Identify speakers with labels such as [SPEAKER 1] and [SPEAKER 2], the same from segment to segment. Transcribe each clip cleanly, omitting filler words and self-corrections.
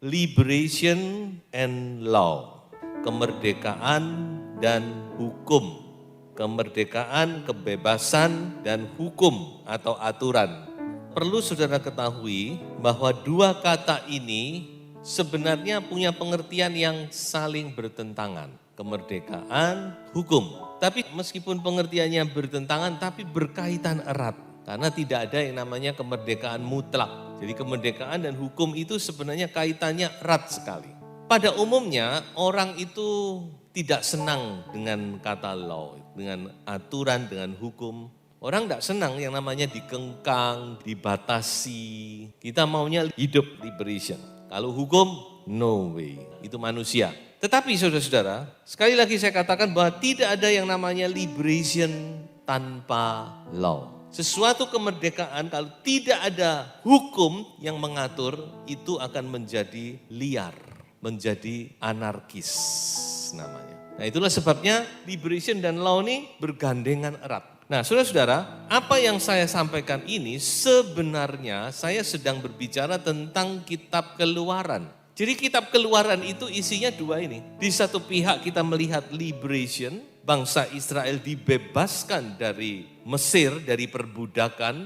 [SPEAKER 1] Liberation and law, kemerdekaan dan hukum. Kemerdekaan, kebebasan, dan hukum atau aturan. Perlu saudara ketahui bahwa dua kata ini sebenarnya punya pengertian yang saling bertentangan. Kemerdekaan, hukum. Tapi meskipun pengertiannya bertentangan, tapi berkaitan erat. Karena tidak ada yang namanya kemerdekaan mutlak. Jadi kemerdekaan dan hukum itu sebenarnya kaitannya erat sekali. Pada umumnya orang itu tidak senang dengan kata law, dengan aturan, dengan hukum. Orang tidak senang yang namanya dikengkang, dibatasi. Kita maunya hidup liberation. Kalau hukum, no way. Itu manusia. Tetapi saudara-saudara, sekali lagi saya katakan bahwa tidak ada yang namanya liberation tanpa law. Sesuatu kemerdekaan kalau tidak ada hukum yang mengatur itu akan menjadi liar, menjadi anarkis namanya. Nah itulah sebabnya liberation dan law ini bergandengan erat. Nah saudara-saudara, apa yang saya sampaikan ini sebenarnya saya sedang berbicara tentang kitab Keluaran. Jadi kitab Keluaran itu isinya dua ini. Di satu pihak kita melihat liberation, bangsa Israel dibebaskan dari Mesir, dari perbudakan.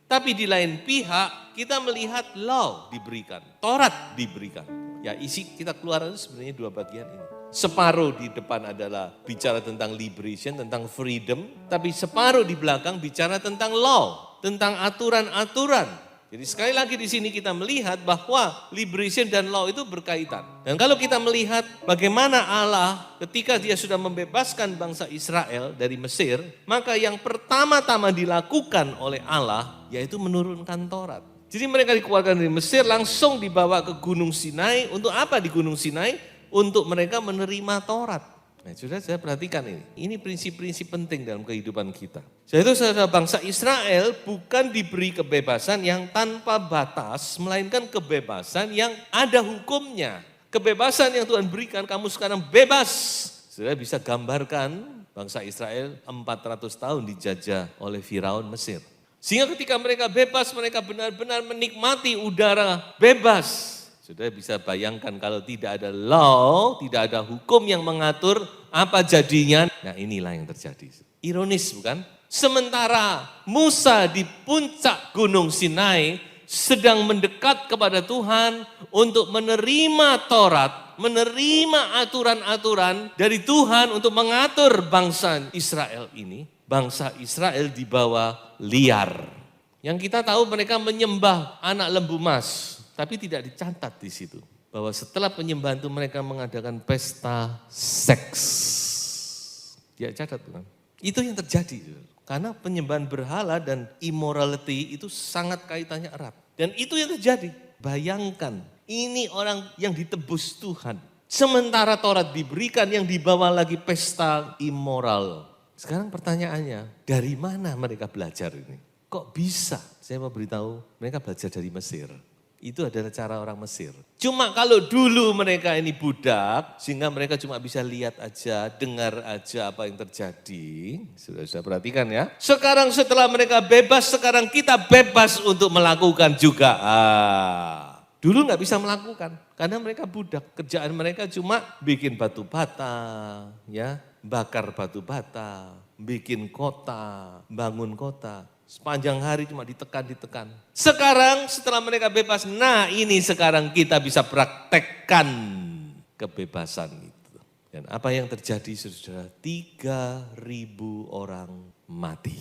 [SPEAKER 1] Tapi di lain pihak kita melihat law diberikan, Taurat diberikan. Ya isi kitab Keluaran itu sebenarnya dua bagian ini. Separuh di depan adalah bicara tentang liberation, tentang freedom. Tapi separuh di belakang bicara tentang law, tentang aturan-aturan. Jadi sekali lagi di sini kita melihat bahwa liberation dan law itu berkaitan. Dan kalau kita melihat bagaimana Allah ketika dia sudah membebaskan bangsa Israel dari Mesir, maka yang pertama-tama dilakukan oleh Allah yaitu menurunkan Taurat. Jadi mereka dikeluarkan dari Mesir langsung dibawa ke Gunung Sinai. Untuk apa di Gunung Sinai? Untuk mereka menerima Taurat. Nah, sudah saya perhatikan ini. Ini prinsip-prinsip penting dalam kehidupan kita. Jadi saudara, bangsa Israel bukan diberi kebebasan yang tanpa batas, melainkan kebebasan yang ada hukumnya. Kebebasan yang Tuhan berikan, kamu sekarang bebas. Saudara bisa gambarkan bangsa Israel 400 tahun dijajah oleh Firaun Mesir. Sehingga ketika mereka bebas, mereka benar-benar menikmati udara bebas. Sudah bisa bayangkan kalau tidak ada law, tidak ada hukum yang mengatur apa jadinya. Nah inilah yang terjadi. Ironis bukan? Sementara Musa di puncak Gunung Sinai sedang mendekat kepada Tuhan untuk menerima Taurat, menerima aturan-aturan dari Tuhan untuk mengatur bangsa Israel ini. Bangsa Israel dibawa liar. Yang kita tahu mereka menyembah anak lembu emas. Tapi tidak dicatat di situ bahwa setelah penyembahan itu mereka mengadakan pesta seks. Dia catat bukan? Itu yang terjadi. Karena penyembahan berhala dan immorality itu sangat kaitannya erat. Dan itu yang terjadi. Bayangkan, ini orang yang ditebus Tuhan. Sementara Taurat diberikan yang dibawa lagi pesta immoral. Sekarang pertanyaannya, dari mana mereka belajar ini? Kok bisa? Saya mau beritahu, mereka belajar dari Mesir. Itu adalah cara orang Mesir. Cuma kalau dulu mereka ini budak, sehingga mereka cuma bisa lihat aja, dengar aja apa yang terjadi. Sudah perhatikan ya. Sekarang setelah mereka bebas, sekarang kita bebas untuk melakukan juga. Dulu nggak bisa melakukan, karena mereka budak. Kerjaan mereka cuma bikin batu bata, ya, bakar batu bata, bikin kota, bangun kota. Sepanjang hari cuma ditekan. Sekarang setelah mereka bebas, nah ini sekarang kita bisa praktekkan kebebasan itu. Dan apa yang terjadi saudara? 3.000 orang mati.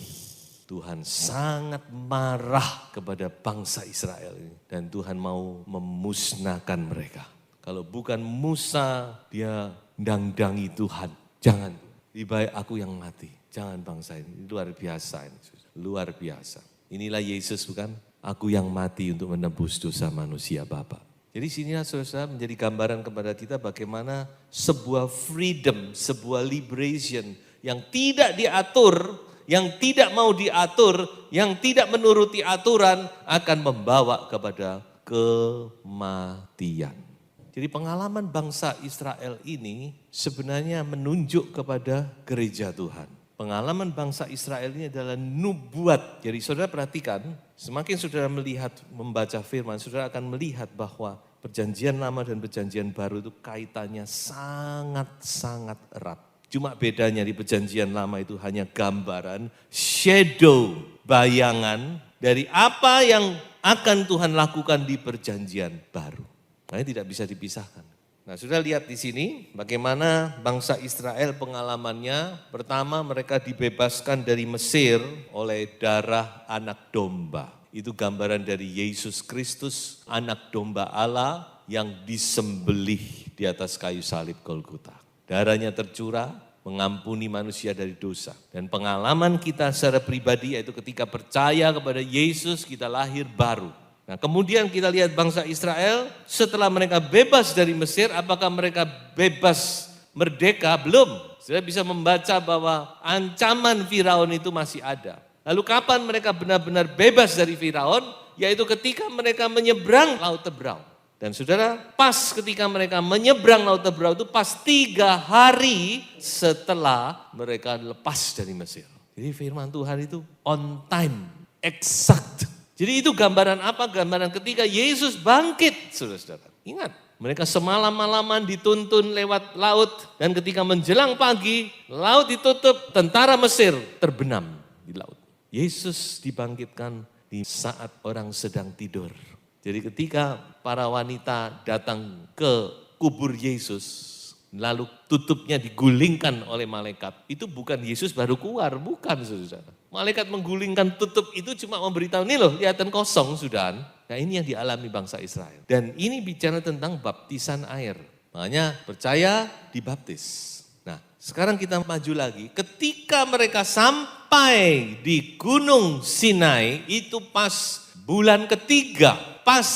[SPEAKER 1] Tuhan sangat marah kepada bangsa Israel ini. Dan Tuhan mau memusnahkan mereka. Kalau bukan Musa, dia dangdangi Tuhan. Jangan, lebih baik aku yang mati. Jangan bangsa ini, luar biasa ini. Luar biasa. Inilah Yesus bukan? Aku yang mati untuk menebus dosa manusia Bapa. Jadi sinilah saudara menjadi gambaran kepada kita bagaimana sebuah freedom, sebuah liberation yang tidak diatur, yang tidak mau diatur, yang tidak menuruti aturan akan membawa kepada kematian. Jadi pengalaman bangsa Israel ini sebenarnya menunjuk kepada gereja Tuhan. Pengalaman bangsa Israel ini adalah nubuat. Jadi saudara perhatikan, semakin saudara melihat, membaca firman, saudara akan melihat bahwa perjanjian lama dan perjanjian baru itu kaitannya sangat-sangat erat. Cuma bedanya di perjanjian lama itu hanya gambaran, shadow, bayangan dari apa yang akan Tuhan lakukan di perjanjian baru. Nah, tidak bisa dipisahkan. Nah, sudah lihat di sini bagaimana bangsa Israel pengalamannya. Pertama, mereka dibebaskan dari Mesir oleh darah anak domba. Itu gambaran dari Yesus Kristus, anak domba Allah yang disembelih di atas kayu salib Golgota. Darahnya tercurah, mengampuni manusia dari dosa. Dan pengalaman kita secara pribadi yaitu ketika percaya kepada Yesus, kita lahir baru. Nah, kemudian kita lihat bangsa Israel setelah mereka bebas dari Mesir, apakah mereka bebas merdeka? Belum. Saya bisa membaca bahwa ancaman Firaun itu masih ada. Lalu kapan mereka benar-benar bebas dari Firaun? Yaitu ketika mereka menyeberang Laut Tebrau. Dan saudara, pas ketika mereka menyeberang Laut Tebrau itu pas 3 hari setelah mereka lepas dari Mesir. Jadi firman Tuhan itu on time, exact. Jadi itu gambaran apa? Gambaran ketika Yesus bangkit, saudara-saudara. Ingat, mereka semalam-malaman dituntun lewat laut dan ketika menjelang pagi, laut ditutup, tentara Mesir terbenam di laut. Yesus dibangkitkan di saat orang sedang tidur. Jadi ketika para wanita datang ke kubur Yesus, lalu tutupnya digulingkan oleh malaikat, itu bukan Yesus baru keluar, bukan saudara. Malaikat menggulingkan tutup itu cuma memberitahu, nih loh, kelihatan kosong sudah. Nah ini yang dialami bangsa Israel. Dan ini bicara tentang baptisan air. Makanya percaya dibaptis. Nah sekarang kita maju lagi. Ketika mereka sampai di Gunung Sinai, itu pas bulan ketiga, pas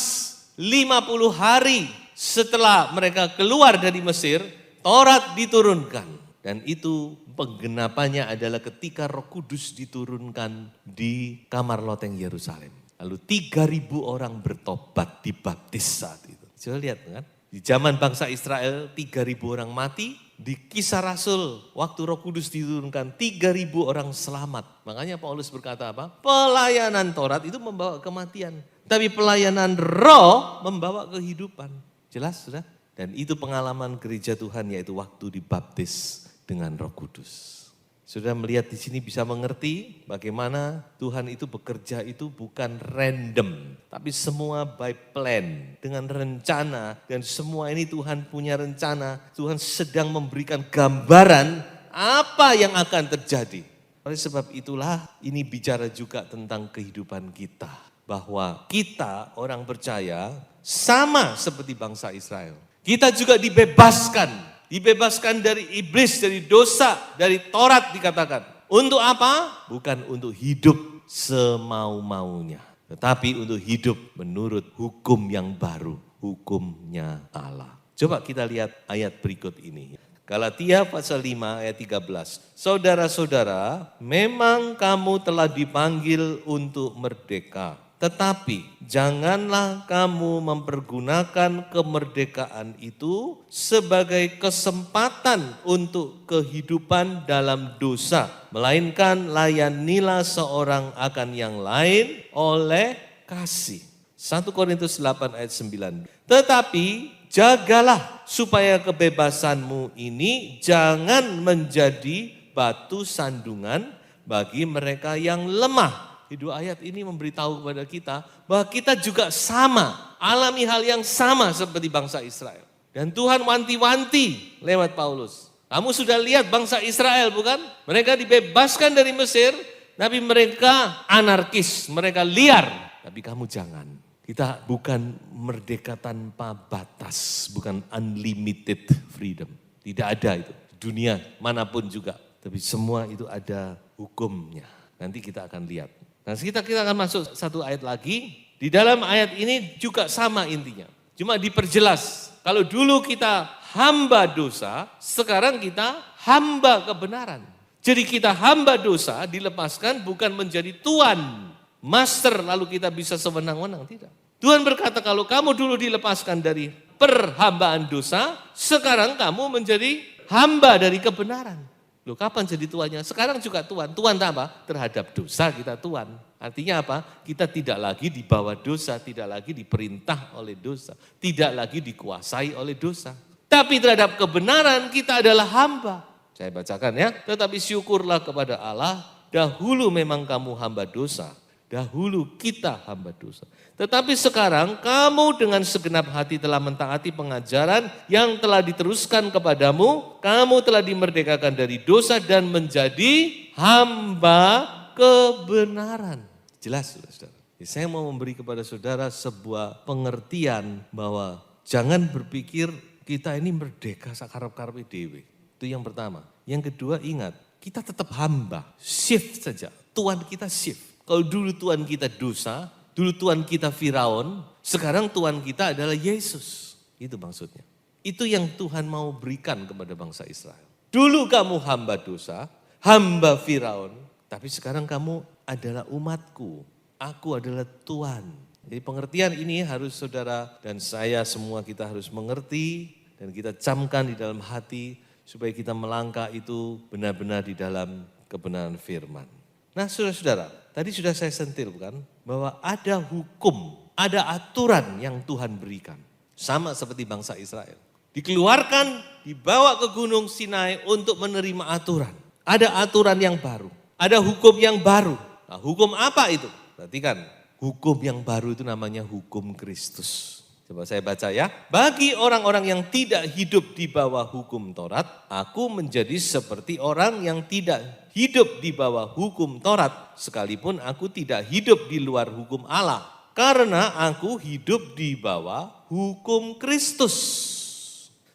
[SPEAKER 1] 50 hari setelah mereka keluar dari Mesir, Taurat diturunkan. Dan itu penggenapannya adalah ketika Roh Kudus diturunkan di kamar loteng Yerusalem. Lalu 3.000 orang bertobat, dibaptis saat itu. Coba lihat kan, di zaman bangsa Israel 3.000 orang mati, di Kisah Rasul waktu Roh Kudus diturunkan 3.000 orang selamat. Makanya Paulus berkata apa? Pelayanan Taurat itu membawa kematian, tapi pelayanan Roh membawa kehidupan. Jelas sudah? Dan itu pengalaman gereja Tuhan yaitu waktu dibaptis dengan Roh Kudus. Sudah melihat di sini bisa mengerti bagaimana Tuhan itu bekerja itu bukan random, tapi semua by plan, dengan rencana, dan semua ini Tuhan punya rencana. Tuhan sedang memberikan gambaran apa yang akan terjadi. Oleh sebab itulah ini bicara juga tentang kehidupan kita, bahwa kita orang percaya sama seperti bangsa Israel. Kita juga dibebaskan dari iblis, dari dosa, dari Taurat dikatakan. Untuk apa? Bukan untuk hidup semau-maunya, tetapi untuk hidup menurut hukum yang baru, hukumnya Allah. Coba kita lihat ayat berikut ini. Galatia pasal 5 ayat 13. Saudara-saudara, memang kamu telah dipanggil untuk merdeka. Tetapi janganlah kamu mempergunakan kemerdekaan itu sebagai kesempatan untuk kehidupan dalam dosa. Melainkan layanilah seorang akan yang lain oleh kasih. 1 Korintus 8 ayat 9. Tetapi jagalah supaya kebebasanmu ini jangan menjadi batu sandungan bagi mereka yang lemah. Di 2 ayat ini memberitahu kepada kita bahwa kita juga sama, alami hal yang sama seperti bangsa Israel. Dan Tuhan wanti-wanti lewat Paulus. Kamu sudah lihat bangsa Israel bukan? Mereka dibebaskan dari Mesir, tapi mereka anarkis, mereka liar. Tapi kamu jangan. Kita bukan merdeka tanpa batas, bukan unlimited freedom. Tidak ada itu, dunia manapun juga. Tapi semua itu ada hukumnya. Nanti kita akan lihat. Nah kita akan masuk 1 ayat lagi. Di dalam ayat ini juga sama intinya. Cuma diperjelas. Kalau dulu kita hamba dosa, sekarang kita hamba kebenaran. Jadi kita hamba dosa dilepaskan bukan menjadi tuan, master lalu kita bisa sewenang-wenang, tidak. Tuhan berkata kalau kamu dulu dilepaskan dari perhambaan dosa, sekarang kamu menjadi hamba dari kebenaran. Loh, kapan jadi tuannya? Sekarang juga tuan. Tuan apa? Terhadap dosa kita tuan. Artinya apa? Kita tidak lagi di bawah dosa, tidak lagi diperintah oleh dosa, tidak lagi dikuasai oleh dosa. Tapi terhadap kebenaran kita adalah hamba. Saya bacakan ya. Tetapi syukurlah kepada Allah, dahulu memang kamu hamba dosa. Dahulu kita hamba dosa. Tetapi sekarang kamu dengan segenap hati telah mentaati pengajaran yang telah diteruskan kepadamu. Kamu telah dimerdekakan dari dosa dan menjadi hamba kebenaran. Jelas, saudara. Saya mau memberi kepada saudara sebuah pengertian bahwa jangan berpikir kita ini merdeka sakarep-karep dewe. Itu yang pertama. Yang kedua ingat, kita tetap hamba. Shift saja. Tuhan kita shift. Kalau dulu Tuhan kita dosa, dulu Tuhan kita Firaun, sekarang Tuhan kita adalah Yesus. Itu maksudnya. Itu yang Tuhan mau berikan kepada bangsa Israel. Dulu kamu hamba dosa, hamba Firaun, tapi sekarang kamu adalah umatku. Aku adalah Tuhan. Jadi pengertian ini harus saudara dan saya semua kita harus mengerti dan kita camkan di dalam hati supaya kita melangkah itu benar-benar di dalam kebenaran firman. Nah saudara-saudara, tadi sudah saya sentil bukan? Bahwa ada hukum, ada aturan yang Tuhan berikan. Sama seperti bangsa Israel. Dikeluarkan, dibawa ke Gunung Sinai untuk menerima aturan. Ada aturan yang baru, ada hukum yang baru. Nah, hukum apa itu? Perhatikan, hukum yang baru itu namanya hukum Kristus. Coba saya baca ya. Bagi orang-orang yang tidak hidup di bawah hukum Taurat, aku menjadi seperti orang yang tidak hidup di bawah hukum Taurat, sekalipun aku tidak hidup di luar hukum Allah. Karena aku hidup di bawah hukum Kristus.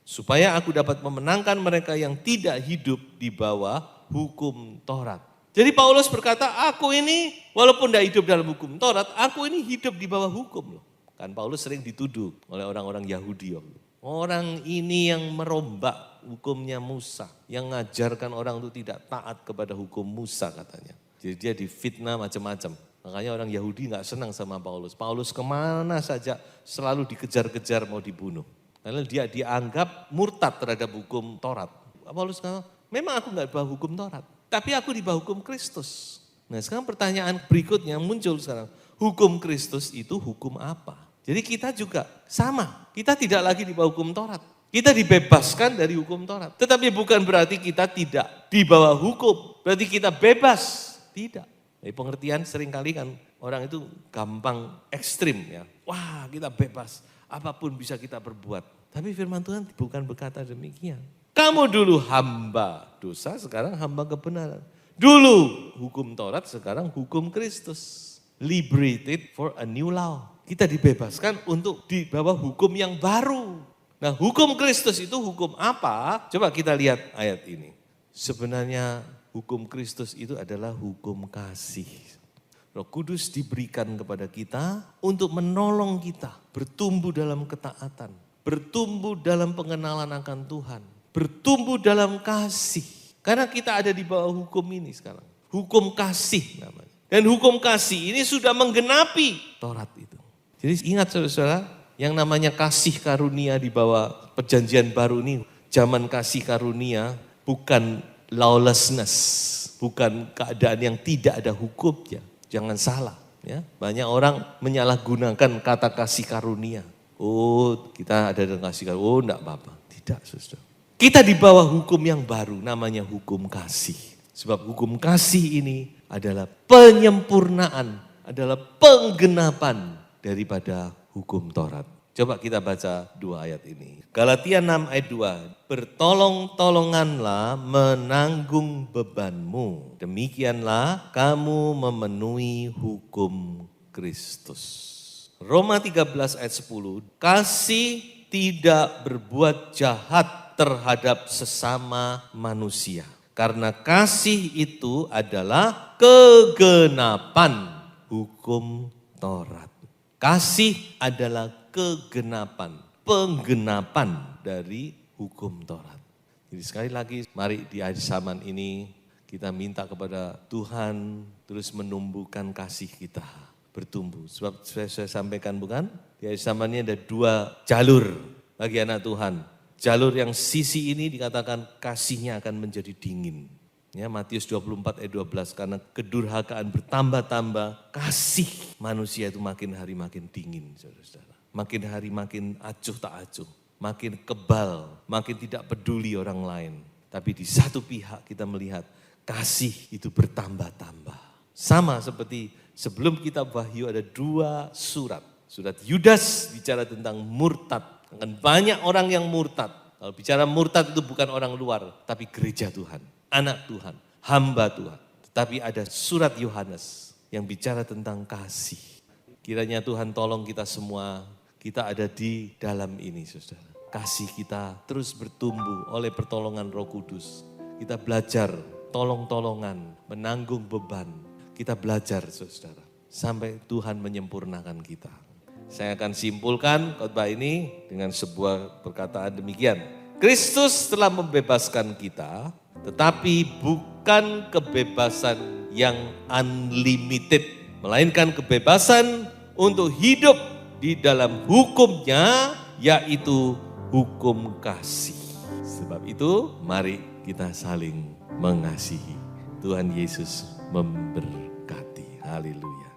[SPEAKER 1] Supaya aku dapat memenangkan mereka yang tidak hidup di bawah hukum Taurat. Jadi Paulus berkata, aku ini walaupun tidak hidup dalam hukum Taurat, aku ini hidup di bawah hukum loh. Kan Paulus sering dituduh oleh orang-orang Yahudi. Orang ini yang merombak hukumnya Musa. Yang mengajarkan orang itu tidak taat kepada hukum Musa katanya. Jadi dia difitnah macam-macam. Makanya orang Yahudi gak senang sama Paulus. Paulus kemana saja selalu dikejar-kejar mau dibunuh. Karena dia dianggap murtad terhadap hukum Taurat. Paulus kata, memang aku gak di bawah hukum Taurat. Tapi aku di bawah hukum Kristus. Nah sekarang pertanyaan berikutnya muncul sekarang. Hukum Kristus itu hukum apa? Jadi kita juga sama, kita tidak lagi di bawah hukum Taurat. Kita dibebaskan dari hukum Taurat. Tetapi bukan berarti kita tidak di bawah hukum, berarti kita bebas. Tidak. Jadi pengertian seringkali kan orang itu gampang ekstrim ya. Wah kita bebas, apapun bisa kita perbuat. Tapi firman Tuhan bukan berkata demikian. Kamu dulu hamba dosa, sekarang hamba kebenaran. Dulu hukum Taurat, sekarang hukum Kristus. Liberated for a new law. Kita dibebaskan untuk di bawah hukum yang baru. Nah hukum Kristus itu hukum apa? Coba kita lihat ayat ini. Sebenarnya hukum Kristus itu adalah hukum kasih. Roh Kudus diberikan kepada kita untuk menolong kita bertumbuh dalam ketaatan. Bertumbuh dalam pengenalan akan Tuhan. Bertumbuh dalam kasih. Karena kita ada di bawah hukum ini sekarang. Hukum kasih namanya. Dan hukum kasih ini sudah menggenapi Taurat itu. Jadi ingat saudara-saudara, yang namanya kasih karunia di bawah perjanjian baru ini, zaman kasih karunia bukan lawlessness, bukan keadaan yang tidak ada hukumnya. Jangan salah ya. Banyak orang menyalahgunakan kata kasih karunia. Oh kita ada dalam kasih karunia, oh enggak apa-apa. Tidak saudara. Kita di bawah hukum yang baru namanya hukum kasih. Sebab hukum kasih ini adalah penyempurnaan, adalah penggenapan daripada hukum Taurat. Coba kita baca dua ayat ini. Galatia 6 ayat 2. Bertolong-tolonganlah menanggung bebanmu. Demikianlah kamu memenuhi hukum Kristus. Roma 13 ayat 10. Kasih tidak berbuat jahat terhadap sesama manusia. Karena kasih itu adalah kegenapan hukum Taurat. Kasih adalah kegenapan, penggenapan dari hukum Taurat. Jadi sekali lagi mari di akhir zaman ini kita minta kepada Tuhan terus menumbuhkan kasih kita bertumbuh. Sebab saya sampaikan bukan, di akhir zaman ini ada 2 jalur bagi anak Tuhan. Jalur yang sisi ini dikatakan kasihnya akan menjadi dingin. Ya, Matius 24 ayat 12, karena kedurhakaan bertambah-tambah, kasih manusia itu makin hari makin dingin, saudara-saudara. Makin hari makin acuh tak acuh, makin kebal, makin tidak peduli orang lain. Tapi di satu pihak kita melihat kasih itu bertambah-tambah. Sama seperti sebelum kitab Wahyu ada 2 surat. Surat Yudas bicara tentang murtad. Akan banyak orang yang murtad. Kalau bicara murtad itu bukan orang luar, tapi gereja Tuhan, anak Tuhan, hamba Tuhan. Tetapi ada surat Yohanes yang bicara tentang kasih. Kiranya Tuhan tolong kita semua, kita ada di dalam ini, saudara. Kasih kita terus bertumbuh oleh pertolongan Roh Kudus. Kita belajar tolong-tolongan, menanggung beban. Kita belajar, saudara, sampai Tuhan menyempurnakan kita. Saya akan simpulkan khotbah ini dengan sebuah perkataan demikian. Kristus telah membebaskan kita, tetapi bukan kebebasan yang unlimited, melainkan kebebasan untuk hidup di dalam hukumnya, yaitu hukum kasih. Sebab itu mari kita saling mengasihi. Tuhan Yesus memberkati. Haleluya.